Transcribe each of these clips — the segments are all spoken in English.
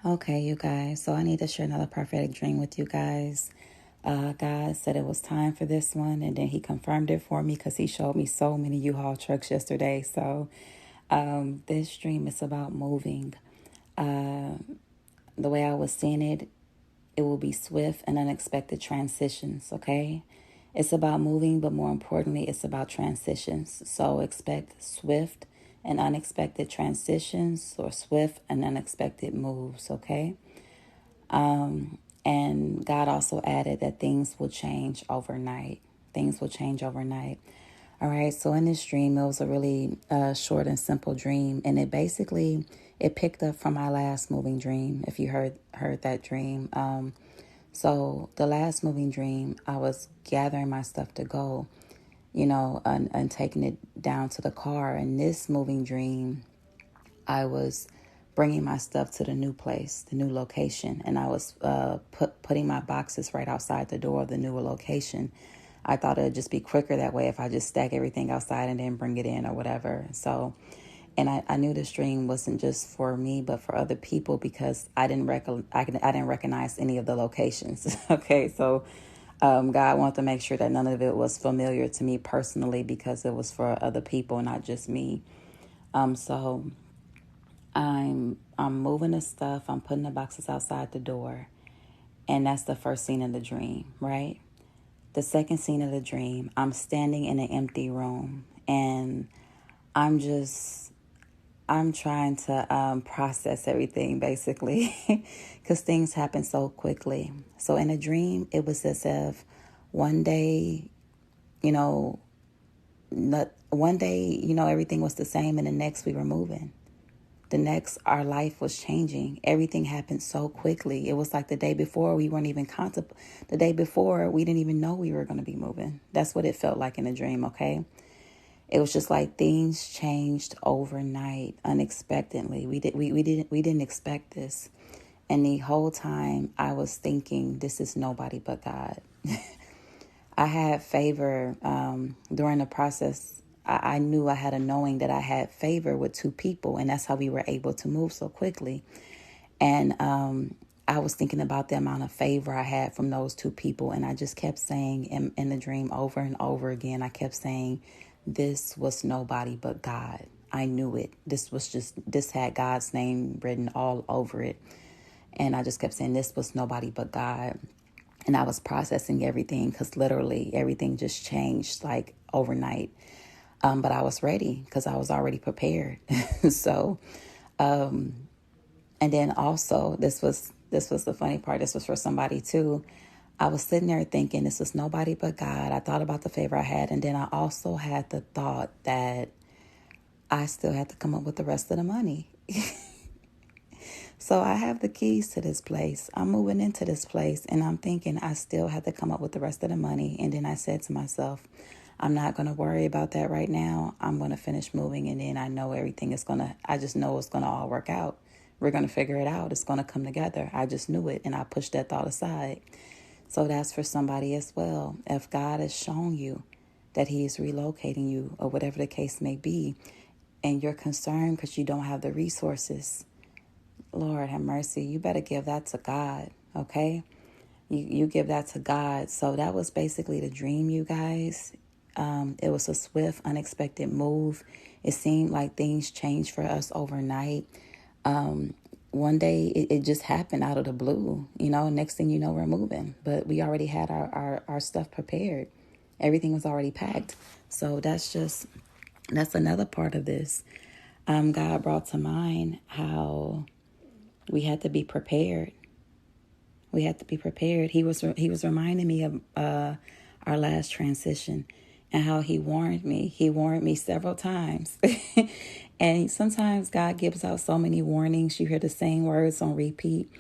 Okay, you guys. So I need to share another prophetic dream with you guys. God said it was time for this one, and then He confirmed it for me because He showed me so many U-Haul trucks yesterday. So this dream is about moving. The way I was seeing it, it will be swift and unexpected transitions, okay? It's about moving, but more importantly, it's about transitions. So expect swift and unexpected transitions or swift and unexpected moves, okay? And God also added that things will change overnight. Things will change overnight. All right. So in this dream, it was a really short and simple dream, and it picked up from my last moving dream. If you heard that dream, so the last moving dream, I was gathering my stuff to go, and taking it down to the car. And this moving dream, I was bringing my stuff to the new place, the new location, and I was putting my boxes right outside the door of the newer location. I thought it'd just be quicker that way if I just stack everything outside and then bring it in or whatever. So, and I knew this dream wasn't just for me, but for other people because I didn't recognize any of the locations. Okay, so God wanted to make sure that none of it was familiar to me personally because it was for other people, not just me. So I'm moving the stuff. I'm putting the boxes outside the door, and that's the first scene of the dream, right? The second scene of the dream, I'm standing in an empty room, and I'm just I'm trying to process everything basically, because things happen so quickly. So in a dream, it was as if one day, you know, one day, everything was the same, and the next we were moving. The next, our life was changing. Everything happened so quickly. It was like the day before we weren't even the day before we didn't even know we were going to be moving. That's what it felt like in a dream, okay? It was just like things changed overnight, unexpectedly. We didn't expect this. And the whole time I was thinking, this is nobody but God. I had favor during the process. I knew I had a knowing that I had favor with two people, and that's how we were able to move so quickly. And I was thinking about the amount of favor I had from those two people, and I just kept saying in the dream over and over again, I kept saying, this was nobody but God. I knew it. This had God's name written all over it. And I just kept saying, this was nobody but God. And I was processing everything because literally everything just changed like overnight. But I was ready because I was already prepared. So, and then also this was the funny part. This was for somebody too. I was sitting there thinking this was nobody but God. I thought about the favor I had. And then I also had the thought that I still had to come up with the rest of the money. So I have the keys to this place. I'm moving into this place, and I'm thinking I still have to come up with the rest of the money. And then I said to myself, I'm not going to worry about that right now. I'm going to finish moving, and then I know I just know it's going to all work out. We're going to figure it out. It's going to come together. I just knew it, and I pushed that thought aside. So that's for somebody as well. If God has shown you that He is relocating you or whatever the case may be, and you're concerned because you don't have the resources, Lord have mercy, you better give that to God, okay? You give that to God. So that was basically the dream, you guys. It was a swift, unexpected move. It seemed like things changed for us overnight. One day it just happened out of the blue. Next thing you know, we're moving. But we already had our stuff prepared. Everything was already packed. So that's another part of this. God brought to mind how we had to be prepared. We had to be prepared. He was reminding me of our last transition and how he warned me. He warned me several times. And sometimes God gives out so many warnings. You hear the same words on repeat.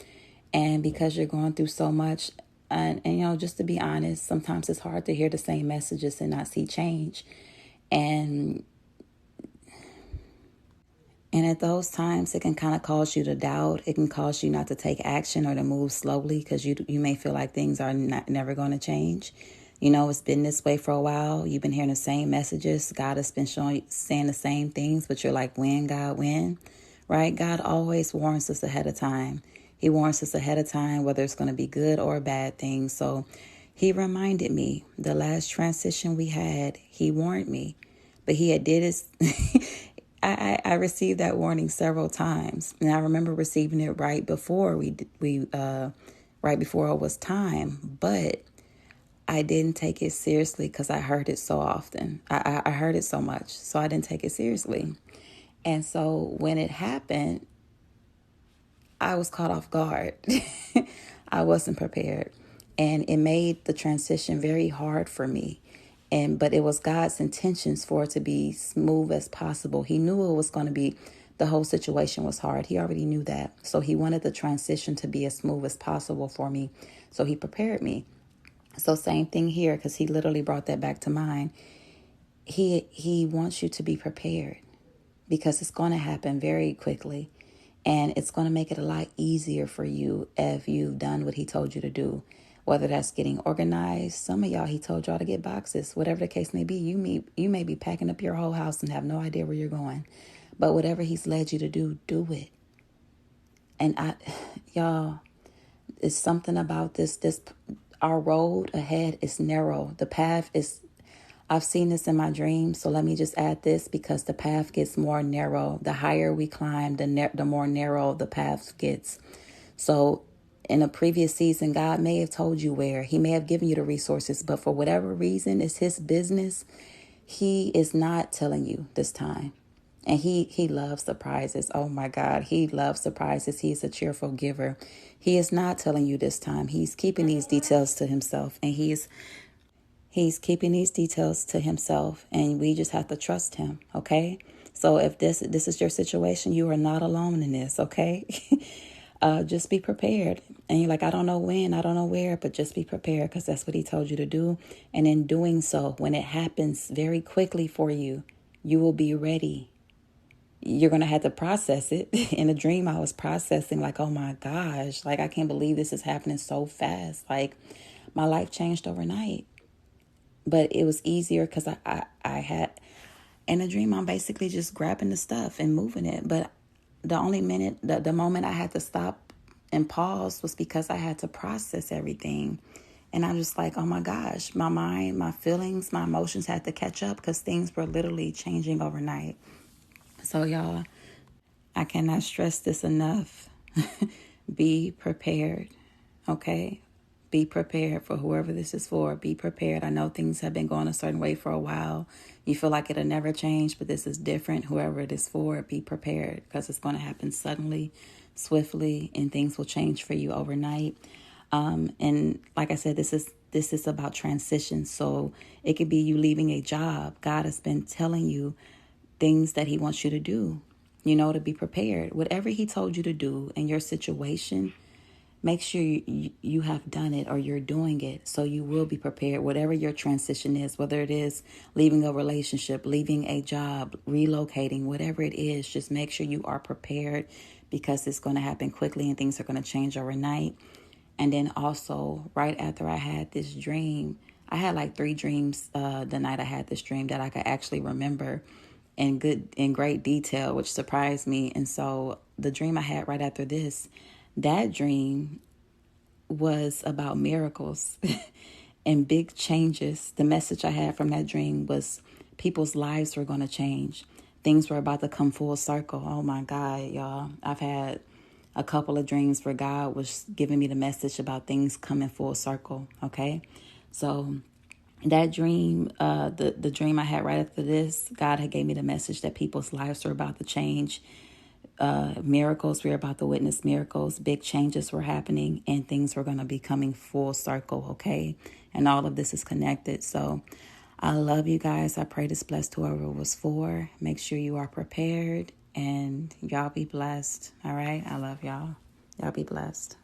And because you're going through so much, and just to be honest, sometimes it's hard to hear the same messages and not see change. And at those times, it can kind of cause you to doubt. It can cause you not to take action or to move slowly because you may feel like things are never going to change. It's been this way for a while. You've been hearing the same messages. God has been saying the same things, but you're like, when, God, when? Right? God always warns us ahead of time. He warns us ahead of time, whether it's going to be good or a bad thing. So he reminded me the last transition we had, he warned me, but he had did his, I received that warning several times. And I remember receiving it right before right before it was time, but I didn't take it seriously because I heard it so often. I heard it so much, so I didn't take it seriously. And so when it happened, I was caught off guard. I wasn't prepared. And it made the transition very hard for me. But it was God's intentions for it to be smooth as possible. He knew it was going to be, the whole situation was hard. He already knew that. So he wanted the transition to be as smooth as possible for me. So he prepared me. So same thing here, because he literally brought that back to mind. He wants you to be prepared because it's going to happen very quickly. And it's going to make it a lot easier for you if you've done what he told you to do. Whether that's getting organized. Some of y'all, he told y'all to get boxes. Whatever the case may be, you may be packing up your whole house and have no idea where you're going. But whatever he's led you to do it. And y'all, it's something about this. Our road ahead is narrow. The path is, I've seen this in my dreams. So let me just add this, because the path gets more narrow. The higher we climb, the more narrow the path gets. So in a previous season, God may have told you where. He may have given you the resources, but for whatever reason, it's his business. He is not telling you this time. And he loves surprises. Oh my God, he loves surprises. He's a cheerful giver. He is not telling you this time. He's keeping these details to himself, and he's keeping these details to himself, and we just have to trust him. Okay. So if this is your situation, you are not alone in this. Okay. Just be prepared. And you're like, I don't know when, I don't know where, but just be prepared, because that's what he told you to do. And in doing so, when it happens very quickly for you, you will be ready. You're going to have to process it. In a dream, I was processing like, oh my gosh, like, I can't believe this is happening so fast. Like, my life changed overnight. But it was easier because I had, in a dream, I'm basically just grabbing the stuff and moving it. But the only minute, the moment I had to stop and pause was because I had to process everything. And I'm just like, oh my gosh, my mind, my feelings, my emotions had to catch up because things were literally changing overnight. So y'all, I cannot stress this enough. Be prepared, okay? Be prepared for whoever this is for. Be prepared. I know things have been going a certain way for a while. You feel like it'll never change, but this is different. Whoever it is for, be prepared, because it's going to happen suddenly, swiftly, and things will change for you overnight. And like I said, this is about transition. So it could be you leaving a job. God has been telling you things that he wants you to do, to be prepared. Whatever he told you to do in your situation, make sure you have done it or you're doing it, so you will be prepared. Whatever your transition is, whether it is leaving a relationship, leaving a job, relocating, whatever it is, just make sure you are prepared, because it's going to happen quickly and things are going to change overnight. And then also, right after I had this dream, I had like 3 dreams the night I had this dream that I could actually remember in great detail, which surprised me. And so the dream I had right after this, that dream was about miracles and big changes. The message I had from that dream was people's lives were going to change. Things were about to come full circle. Oh my God, y'all. I've had a couple of dreams where God was giving me the message about things coming full circle. Okay. So that dream, the dream I had right after this, God had gave me the message that people's lives were about to change. Miracles, we were about to witness miracles. Big changes were happening, and things were going to be coming full circle. Okay. And all of this is connected. So I love you guys. I pray this blessed whoever it was for. Make sure you are prepared, and y'all be blessed. All right. I love y'all. Y'all be blessed.